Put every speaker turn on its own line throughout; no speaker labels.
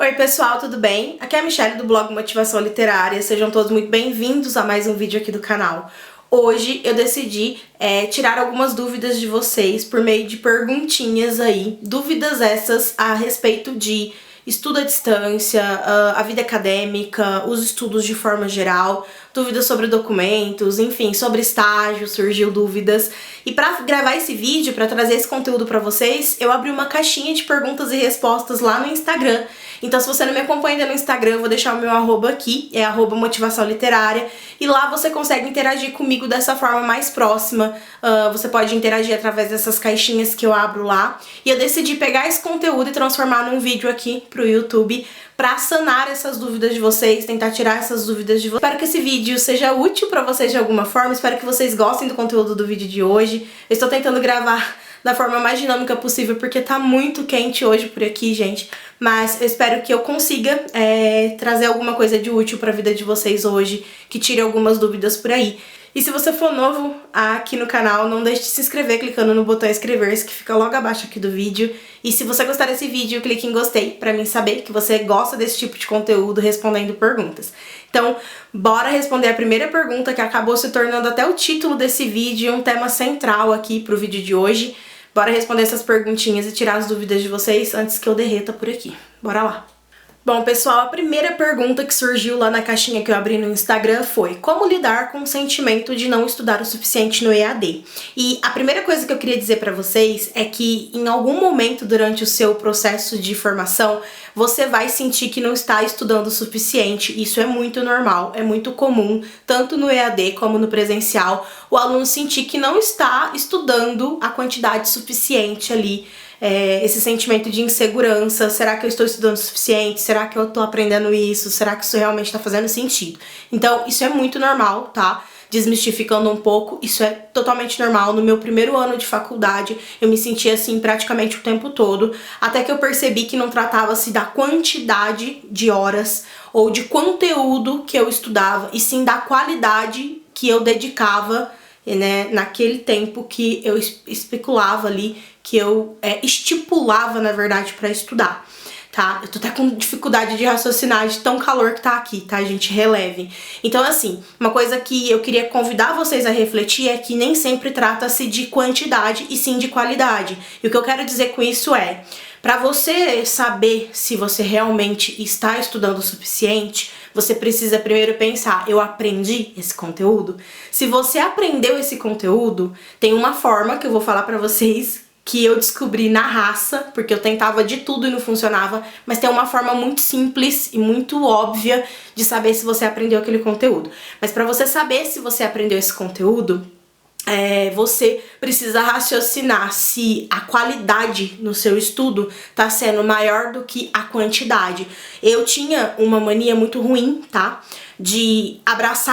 Oi pessoal, tudo bem? Aqui é a Michelle do blog Motivação Literária, sejam todos muito bem-vindos a mais um vídeo aqui do canal. Hoje eu decidi tirar algumas dúvidas de vocês por meio de perguntinhas aí, dúvidas essas a respeito de estudo à distância, a vida acadêmica, os estudos de forma geral, dúvidas sobre documentos, enfim, sobre estágio, surgiu dúvidas. E para gravar esse vídeo, para trazer esse conteúdo para vocês, eu abri uma caixinha de perguntas e respostas lá no Instagram. Então, se você não me acompanha ainda no Instagram, eu vou deixar o meu arroba aqui, é @motivação literária, e lá você consegue interagir comigo dessa forma mais próxima. Você pode interagir através dessas caixinhas que eu abro lá. E eu decidi pegar esse conteúdo e transformar num vídeo aqui pro YouTube pra sanar essas dúvidas de vocês, tentar tirar essas dúvidas de vocês. Espero que esse vídeo seja útil pra vocês de alguma forma, espero que vocês gostem do conteúdo do vídeo de hoje. Eu estou tentando gravar da forma mais dinâmica possível, porque tá muito quente hoje por aqui, gente. Mas eu espero que eu consiga trazer alguma coisa de útil pra vida de vocês hoje, que tire algumas dúvidas por aí. E se você for novo aqui no canal, não deixe de se inscrever clicando no botão inscrever-se, que fica logo abaixo aqui do vídeo. E se você gostar desse vídeo, clique em gostei, pra mim saber que você gosta desse tipo de conteúdo respondendo perguntas. Então, bora responder a primeira pergunta, que acabou se tornando até o título desse vídeo, um tema central aqui pro vídeo de hoje. Bora responder essas perguntinhas e tirar as dúvidas de vocês antes que eu derreta por aqui. Bora lá! Bom, pessoal, a primeira pergunta que surgiu lá na caixinha que eu abri no Instagram foi: como lidar com o sentimento de não estudar o suficiente no EAD? E a primeira coisa que eu queria dizer pra vocês é que em algum momento durante o seu processo de formação, você vai sentir que não está estudando o suficiente. Isso é muito normal, é muito comum, tanto no EAD como no presencial, o aluno sentir que não está estudando a quantidade suficiente ali. Esse sentimento de insegurança, será que eu estou estudando o suficiente? Será que eu estou aprendendo isso? Será que isso realmente está fazendo sentido? Então, isso é muito normal, tá? Desmistificando um pouco, isso é totalmente normal. No meu primeiro ano de faculdade, eu me sentia assim praticamente o tempo todo, até que eu percebi que não tratava-se da quantidade de horas ou de conteúdo que eu estudava, e sim da qualidade que eu dedicava, né, naquele tempo que eu especulava ali, que eu estipulava, na verdade, pra estudar, tá? Eu tô até com dificuldade de raciocinar de tão calor que tá aqui, tá, gente? Relevem. Então, assim, uma coisa que eu queria convidar vocês a refletir é que nem sempre trata-se de quantidade e sim de qualidade. E o que eu quero dizer com isso é: para você saber se você realmente está estudando o suficiente, você precisa primeiro pensar: eu aprendi esse conteúdo? Se você aprendeu esse conteúdo, tem uma forma que eu vou falar pra vocês que eu descobri na raça, porque eu tentava de tudo e não funcionava, mas tem uma forma muito simples e muito óbvia de saber se você aprendeu aquele conteúdo. Mas pra você saber se você aprendeu esse conteúdo, você precisa raciocinar se a qualidade no seu estudo tá sendo maior do que a quantidade. Eu tinha uma mania muito ruim, tá? De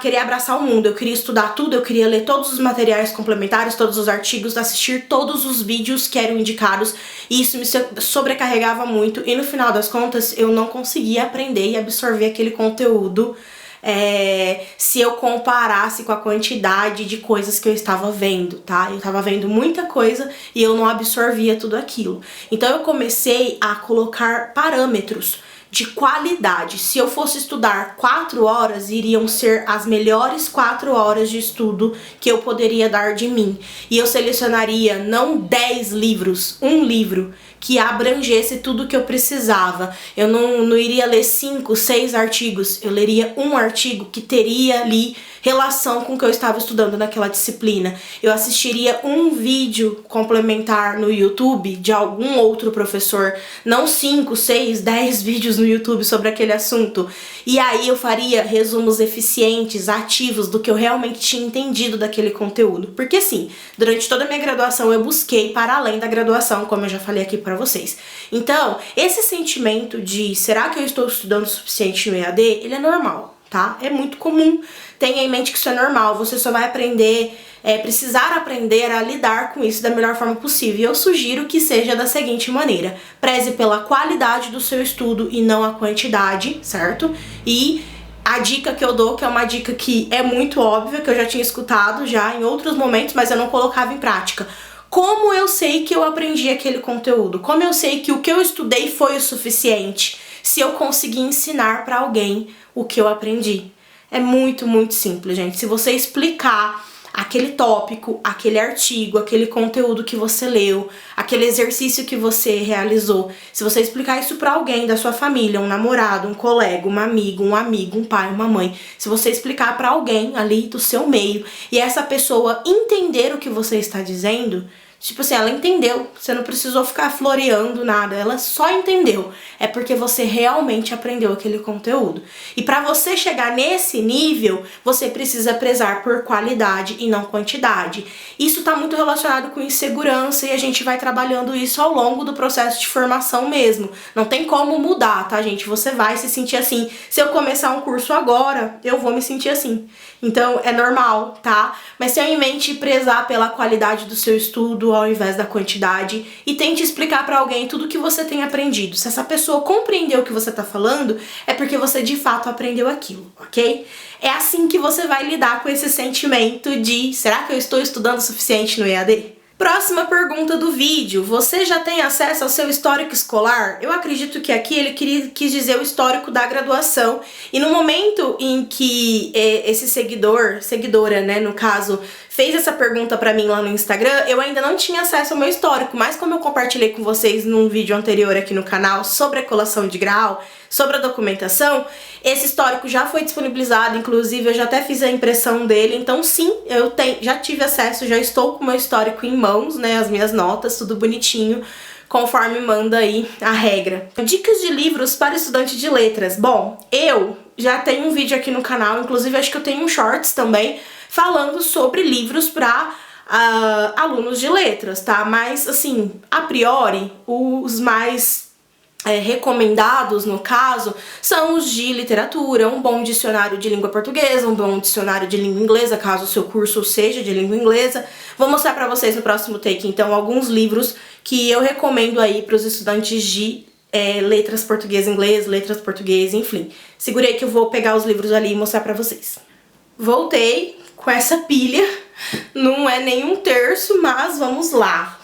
querer abraçar o mundo. Eu queria estudar tudo, eu queria ler todos os materiais complementares, todos os artigos, assistir todos os vídeos que eram indicados, e isso me sobrecarregava muito, e no final das contas eu não conseguia aprender e absorver aquele conteúdo se eu comparasse com a quantidade de coisas que eu estava vendo, tá? Eu estava vendo muita coisa e eu não absorvia tudo aquilo. Então eu comecei a colocar parâmetros de qualidade. Se eu fosse estudar 4 horas, iriam ser as melhores 4 horas de estudo que eu poderia dar de mim. E eu selecionaria não 10 livros, um livro que abrangesse tudo que eu precisava. Eu não iria ler 5, 6 artigos, eu leria um artigo que teria ali relação com o que eu estava estudando naquela disciplina. Eu assistiria um vídeo complementar no YouTube de algum outro professor, não 5, 6, 10 vídeos no YouTube sobre aquele assunto. E aí eu faria resumos eficientes, ativos, do que eu realmente tinha entendido daquele conteúdo. Porque sim, durante toda a minha graduação eu busquei para além da graduação, como eu já falei aqui pra vocês. Então, esse sentimento de será que eu estou estudando o suficiente no EAD, ele é normal, tá? É muito comum. Tenha em mente que isso é normal, você só vai aprender, precisar aprender a lidar com isso da melhor forma possível. E eu sugiro que seja da seguinte maneira: preze pela qualidade do seu estudo e não a quantidade, certo? E a dica que eu dou, que é uma dica que é muito óbvia, que eu já tinha escutado já em outros momentos, mas eu não colocava em prática. Como eu sei que eu aprendi aquele conteúdo? Como eu sei que o que eu estudei foi o suficiente? se eu conseguir ensinar para alguém o que eu aprendi. É muito, muito simples, gente. Se você explicar aquele tópico, aquele artigo, aquele conteúdo que você leu, aquele exercício que você realizou, se você explicar isso para alguém da sua família, um namorado, um colega, um amigo, um pai, uma mãe, se você explicar para alguém ali do seu meio e essa pessoa entender o que você está dizendo, tipo assim, ela entendeu, você não precisou ficar floreando nada, ela só entendeu. É porque você realmente aprendeu aquele conteúdo. E para você chegar nesse nível, você precisa prezar por qualidade e não quantidade. Isso tá muito relacionado com insegurança e a gente vai trabalhando isso ao longo do processo de formação mesmo. Não tem como mudar, tá, gente? Você vai se sentir assim. Se eu começar um curso agora, eu vou me sentir assim. Então, é normal, tá? Mas tenha em mente prezar pela qualidade do seu estudo ao invés da quantidade e tente explicar para alguém tudo que você tem aprendido. Se essa pessoa compreendeu o que você tá falando, é porque você de fato aprendeu aquilo, ok? É assim que você vai lidar com esse sentimento de será que eu estou estudando o suficiente no EAD? Próxima pergunta do vídeo. Você já tem acesso ao seu histórico escolar? Eu acredito que aqui ele quis dizer o histórico da graduação. E no momento em que esse seguidora, né, no caso, fez essa pergunta pra mim lá no Instagram, eu ainda não tinha acesso ao meu histórico, mas como eu compartilhei com vocês num vídeo anterior aqui no canal sobre a colação de grau, sobre a documentação, esse histórico já foi disponibilizado, inclusive eu já até fiz a impressão dele, então sim, já tive acesso, já estou com o meu histórico em mãos, né, as minhas notas, tudo bonitinho, conforme manda aí a regra. Dicas de livros para estudante de letras. Bom, eu já tenho um vídeo aqui no canal, inclusive acho que eu tenho um shorts também, falando sobre livros para alunos de letras, tá? Mas, assim, a priori, os mais recomendados, no caso, são os de literatura, um bom dicionário de língua portuguesa, um bom dicionário de língua inglesa, caso o seu curso seja de língua inglesa. Vou mostrar pra vocês no próximo take, então, alguns livros que eu recomendo aí para os estudantes de letras português-inglês, letras português, enfim. Segurei que eu vou pegar os livros ali e mostrar pra vocês. Voltei com essa pilha, não é nem um terço, mas vamos lá.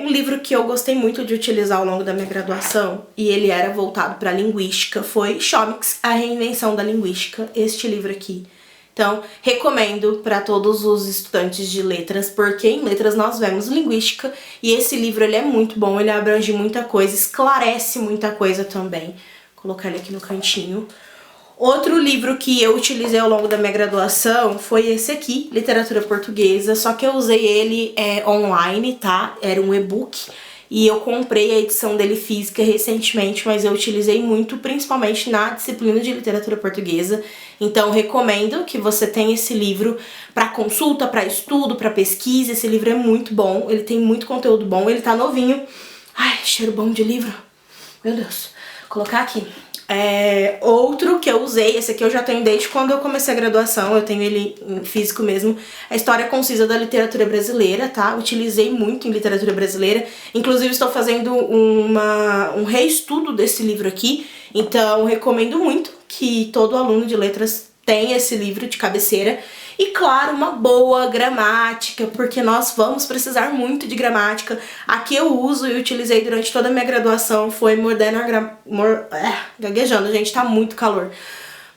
Um livro que eu gostei muito de utilizar ao longo da minha graduação, e ele era voltado para linguística, foi Chomsky, A Reinvenção da Linguística, este livro aqui. Então, recomendo para todos os estudantes de letras, porque em letras nós vemos linguística, e esse livro ele é muito bom, ele abrange muita coisa, esclarece muita coisa também. Vou colocar ele aqui no cantinho. Outro livro que eu utilizei ao longo da minha graduação foi esse aqui, Literatura Portuguesa, só que eu usei ele online, tá? Era um e-book e eu comprei a edição dele física recentemente, mas eu utilizei muito, principalmente na disciplina de Literatura Portuguesa. Então, recomendo que você tenha esse livro para consulta, para estudo, para pesquisa. Esse livro é muito bom, ele tem muito conteúdo bom, ele tá novinho. Ai, cheiro bom de livro. Meu Deus. Vou colocar aqui. Outro que eu usei, esse aqui eu já tenho desde quando eu comecei a graduação, eu tenho ele em físico mesmo, a História Concisa da Literatura Brasileira, tá? Utilizei muito em literatura brasileira, inclusive estou fazendo um reestudo desse livro aqui, então recomendo muito que todo aluno de letras tenha esse livro de cabeceira. E claro, uma boa gramática, porque nós vamos precisar muito de gramática. A que eu uso e utilizei durante toda a minha graduação foi gaguejando, gente, tá muito calor.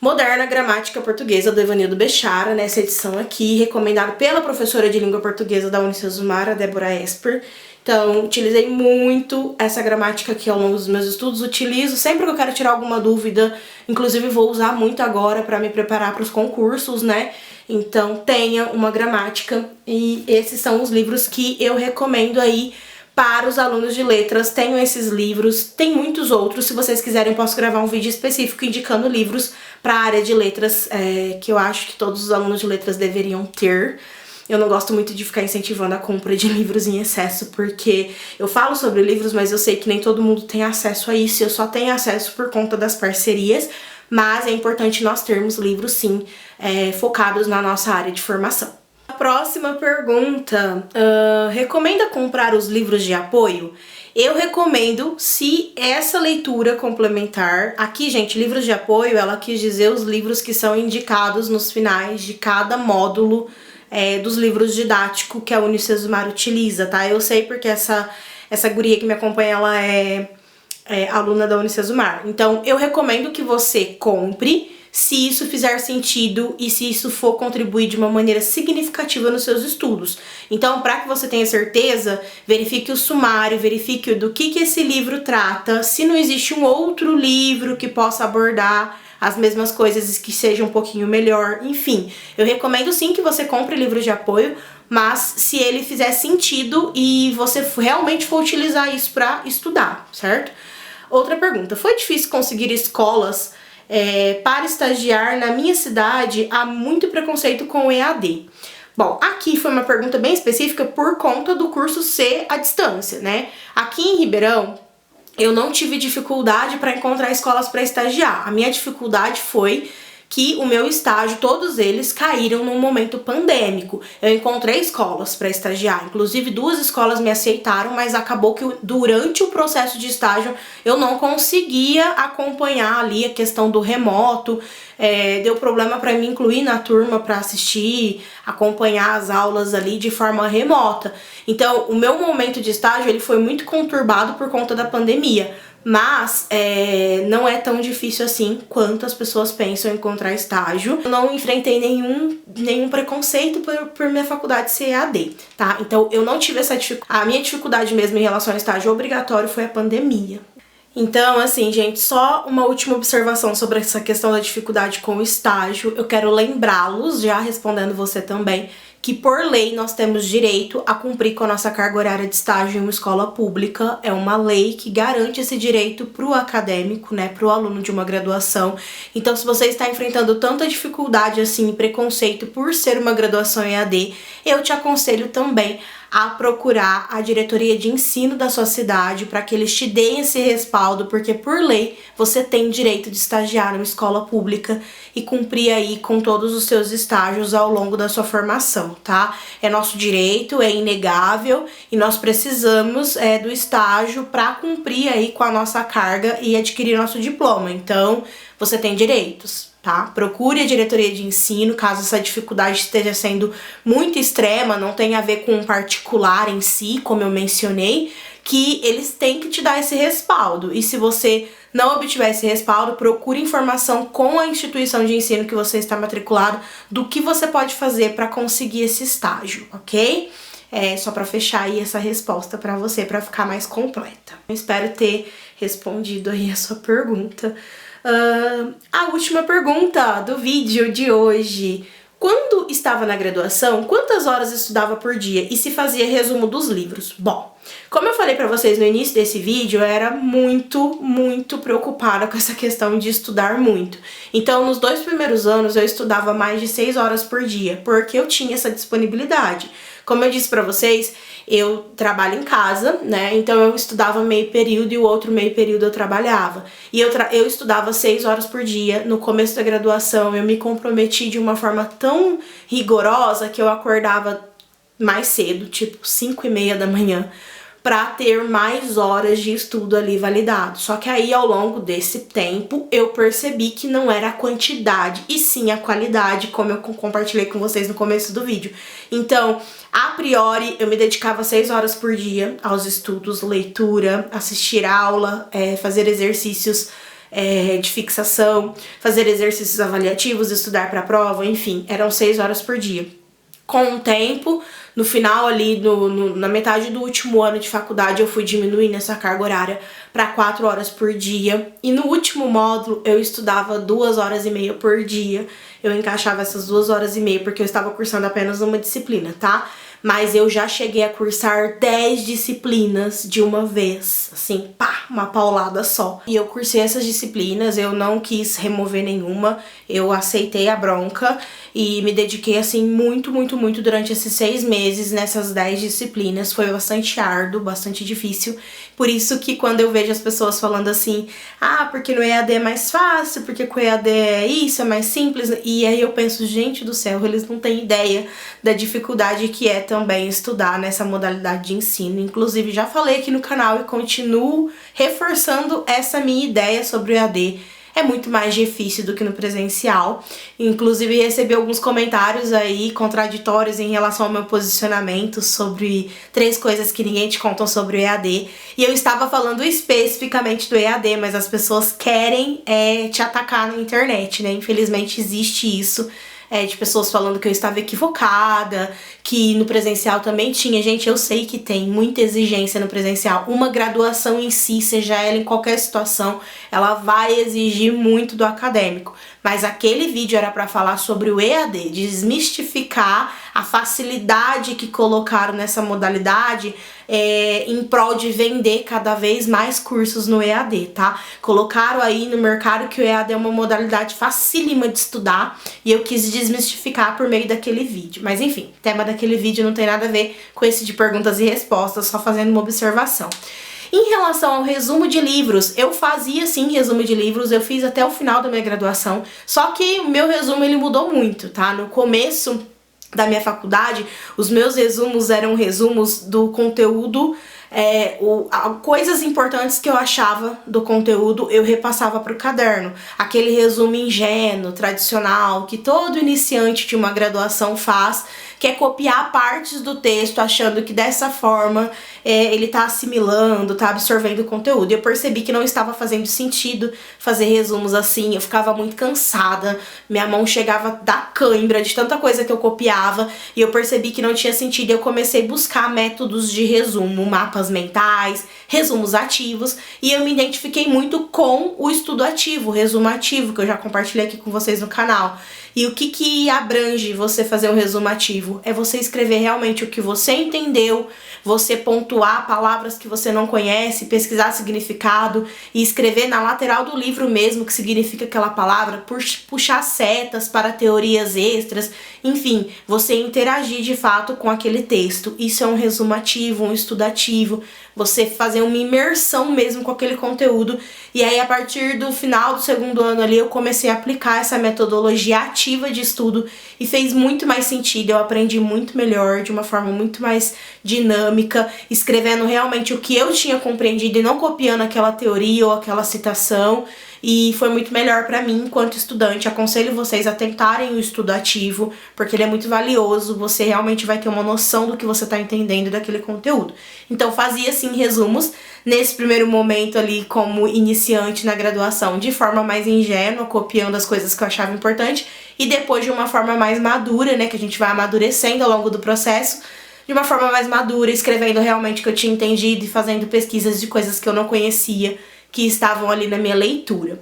Moderna Gramática Portuguesa, do Evanildo Bechara, nessa edição aqui, recomendado pela professora de língua portuguesa da Unicesumar, a Débora Esper. Então, utilizei muito essa gramática aqui ao longo dos meus estudos, utilizo sempre que eu quero tirar alguma dúvida, inclusive vou usar muito agora para me preparar para os concursos, né? Então, tenha uma gramática e esses são os livros que eu recomendo aí para os alunos de letras. Tenho esses livros, tem muitos outros, se vocês quiserem posso gravar um vídeo específico indicando livros para a área de letras que eu acho que todos os alunos de letras deveriam ter. Eu não gosto muito de ficar incentivando a compra de livros em excesso, porque eu falo sobre livros, mas eu sei que nem todo mundo tem acesso a isso, eu só tenho acesso por conta das parcerias, mas é importante nós termos livros, sim, focados na nossa área de formação. A próxima pergunta, recomenda comprar os livros de apoio? Eu recomendo se essa leitura complementar, aqui gente, livros de apoio, ela quis dizer os livros que são indicados nos finais de cada módulo dos livros didáticos que a Unicesumar utiliza, tá? Eu sei porque essa guria que me acompanha, ela é aluna da Unicesumar. Então, eu recomendo que você compre se isso fizer sentido e se isso for contribuir de uma maneira significativa nos seus estudos. Então, para que você tenha certeza, verifique o sumário, verifique do que esse livro trata, se não existe um outro livro que possa abordar as mesmas coisas que seja um pouquinho melhor, enfim. Eu recomendo sim que você compre livros de apoio, mas se ele fizer sentido e você realmente for utilizar isso para estudar, certo? Outra pergunta, foi difícil conseguir escolas para estagiar? Na minha cidade há muito preconceito com o EAD. Bom, aqui foi uma pergunta bem específica por conta do curso ser à distância, né? Aqui em Ribeirão, eu não tive dificuldade para encontrar escolas para estagiar. A minha dificuldade foi que o meu estágio, todos eles caíram num momento pandêmico. Eu encontrei escolas para estagiar, inclusive 2 escolas me aceitaram, mas acabou que durante o processo de estágio eu não conseguia acompanhar ali a questão do remoto. Deu problema para me incluir na turma para assistir, acompanhar as aulas ali de forma remota. Então, o meu momento de estágio ele foi muito conturbado por conta da pandemia. Mas não é tão difícil assim quanto as pessoas pensam em encontrar estágio. Eu não enfrentei nenhum preconceito por minha faculdade ser EAD, tá? Então eu não tive essa dificuldade. A minha dificuldade mesmo em relação ao estágio obrigatório foi a pandemia. Então, assim, gente, só uma última observação sobre essa questão da dificuldade com o estágio. Eu quero lembrá-los, já respondendo você também, que por lei nós temos direito a cumprir com a nossa carga horária de estágio em uma escola pública. É uma lei que garante esse direito pro acadêmico, né, pro aluno de uma graduação. Então, se você está enfrentando tanta dificuldade assim e preconceito por ser uma graduação EAD, eu te aconselho também a procurar a diretoria de ensino da sua cidade para que eles te deem esse respaldo, porque por lei você tem direito de estagiar numa escola pública e cumprir aí com todos os seus estágios ao longo da sua formação, tá? É nosso direito, é inegável e nós precisamos do estágio para cumprir aí com a nossa carga e adquirir nosso diploma. Então, você tem direitos, tá? Procure a diretoria de ensino, caso essa dificuldade esteja sendo muito extrema, não tem a ver com um particular em si, como eu mencionei, que eles têm que te dar esse respaldo. E se você não obtiver esse respaldo, procure informação com a instituição de ensino que você está matriculado do que você pode fazer para conseguir esse estágio, ok? Só para fechar aí essa resposta para você, para ficar mais completa. Eu espero ter respondido aí a sua pergunta. A última pergunta do vídeo de hoje. Quando estava na graduação, quantas horas estudava por dia e se fazia resumo dos livros? Bom, como eu falei pra vocês no início desse vídeo, eu era muito preocupada com essa questão de estudar muito. Então, nos 2 primeiros anos, eu estudava mais de 6 horas por dia, porque eu tinha essa disponibilidade. Como eu disse pra vocês, eu trabalho em casa, né? Então eu estudava meio período e o outro meio período eu trabalhava. E eu estudava 6 horas por dia. No começo da graduação, eu me comprometi de uma forma tão rigorosa que eu acordava mais cedo, tipo 5:30 da manhã, para ter mais horas de estudo ali validado. Só que aí, ao longo desse tempo, eu percebi que não era a quantidade, e sim a qualidade, como eu compartilhei com vocês no começo do vídeo. Então, a priori, eu me dedicava 6 horas por dia aos estudos, leitura, assistir aula, fazer exercícios de fixação, fazer exercícios avaliativos, estudar para a prova, enfim, eram 6 horas por dia. Com o tempo, no final ali, na metade do último ano de faculdade, eu fui diminuindo essa carga horária para 4 horas por dia. E no último módulo, eu estudava 2h30 por dia. Eu encaixava essas 2h30 porque eu estava cursando apenas uma disciplina, tá? Mas eu já cheguei a cursar 10 disciplinas de uma vez, assim, pá, uma paulada só. E eu cursei essas disciplinas, eu não quis remover nenhuma, eu aceitei a bronca e me dediquei, assim, muito durante esses 6 meses nessas 10 disciplinas. Foi bastante árduo, bastante difícil. Por isso que quando eu vejo as pessoas falando assim, porque no EAD é mais fácil, porque com o EAD é isso, é mais simples, e aí eu penso, gente do céu, eles não têm ideia da dificuldade que é também estudar nessa modalidade de ensino. Inclusive, já falei aqui no canal e continuo reforçando essa minha ideia sobre o EAD. é muito mais difícil do que no presencial. Inclusive recebi alguns comentários aí contraditórios em relação ao meu posicionamento sobre 3 coisas que ninguém te conta sobre o EAD. E eu estava falando especificamente do EAD, mas as pessoas querem te atacar na internet, né? Infelizmente existe isso. De pessoas falando que eu estava equivocada, que no presencial também tinha. Gente, eu sei que tem muita exigência no presencial. Uma graduação em si, seja ela em qualquer situação, ela vai exigir muito do acadêmico. Mas aquele vídeo era para falar sobre o EAD, desmistificar a facilidade que colocaram nessa modalidade em prol de vender cada vez mais cursos no EAD, tá? Colocaram aí no mercado que o EAD é uma modalidade facílima de estudar e eu quis desmistificar por meio daquele vídeo. Mas enfim, o tema daquele vídeo não tem nada a ver com esse de perguntas e respostas, só fazendo uma observação. Em relação ao resumo de livros, eu fazia sim resumo de livros, eu fiz até o final da minha graduação, só que o meu resumo ele mudou muito, tá? No começo da minha faculdade, os meus resumos eram resumos do conteúdo, coisas importantes que eu achava do conteúdo eu repassava para o caderno. Aquele resumo ingênuo, tradicional, que todo iniciante de uma graduação faz, que é copiar partes do texto achando que dessa forma ele tá assimilando, tá absorvendo o conteúdo. Eu percebi que não estava fazendo sentido fazer resumos assim, eu ficava muito cansada, minha mão chegava a dar cãibra de tanta coisa que eu copiava e eu percebi que não tinha sentido e eu comecei a buscar métodos de resumo, mapas mentais, resumos ativos e eu me identifiquei muito com o estudo ativo, o resumo ativo, que eu já compartilhei aqui com vocês no canal. E o que abrange você fazer um resumo ativo? É você escrever realmente o que você entendeu, você pontuar palavras que você não conhece, pesquisar significado e escrever na lateral do livro mesmo o que significa aquela palavra, puxar setas para teorias extras, enfim, você interagir de fato com aquele texto. Isso é um resumo ativo, um estudo ativo, você fazer uma imersão mesmo com aquele conteúdo. E aí a partir do final do 2º ano ali eu comecei a aplicar essa metodologia ativa de estudo e fez muito mais sentido, eu aprendi muito melhor, de uma forma muito mais dinâmica, escrevendo realmente o que eu tinha compreendido e não copiando aquela teoria ou aquela citação. E foi muito melhor pra mim enquanto estudante. Aconselho vocês a tentarem o estudo ativo, porque ele é muito valioso, você realmente vai ter uma noção do que você tá entendendo daquele conteúdo. Então fazia assim resumos, nesse primeiro momento ali como iniciante na graduação, de forma mais ingênua, copiando as coisas que eu achava importante, e depois de uma forma mais madura, né, que a gente vai amadurecendo ao longo do processo, de uma forma mais madura, escrevendo realmente o que eu tinha entendido e fazendo pesquisas de coisas que eu não conhecia, que estavam ali na minha leitura.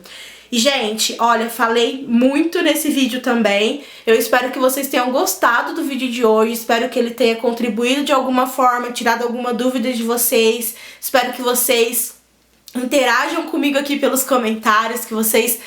E, gente, olha, falei muito nesse vídeo também. Eu espero que vocês tenham gostado do vídeo de hoje. Espero que ele tenha contribuído de alguma forma, tirado alguma dúvida de vocês. Espero que vocês interajam comigo aqui pelos comentários, que vocês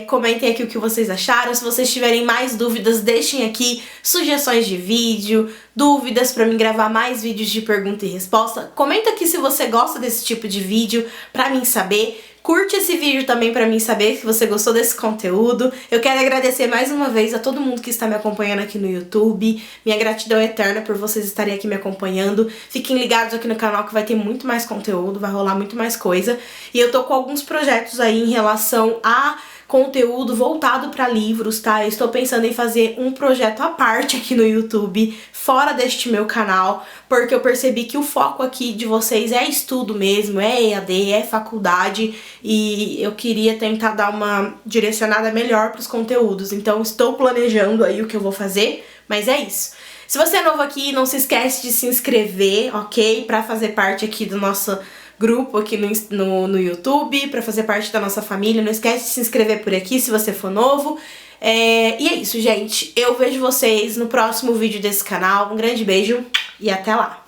comentem aqui o que vocês acharam. Se vocês tiverem mais dúvidas, deixem aqui sugestões de vídeo, dúvidas pra mim gravar mais vídeos de pergunta e resposta. Comenta aqui se você gosta desse tipo de vídeo pra mim saber. Curte esse vídeo também pra mim saber que você gostou desse conteúdo. Eu quero agradecer mais uma vez a todo mundo que está me acompanhando aqui no YouTube. Minha gratidão eterna por vocês estarem aqui me acompanhando. Fiquem ligados aqui no canal que vai ter muito mais conteúdo, vai rolar muito mais coisa. E eu tô com alguns projetos aí em relação a conteúdo voltado para livros, tá? Eu estou pensando em fazer um projeto à parte aqui no YouTube, fora deste meu canal, porque eu percebi que o foco aqui de vocês é estudo mesmo, é EAD, é faculdade, e eu queria tentar dar uma direcionada melhor para os conteúdos. Então estou planejando aí o que eu vou fazer, mas é isso. Se você é novo aqui, não se esquece de se inscrever, ok? Para fazer parte aqui do nosso grupo aqui no YouTube, para fazer parte da nossa família. Não esquece de se inscrever por aqui se você for novo. E é isso, gente. Eu vejo vocês no próximo vídeo desse canal. Um grande beijo e até lá!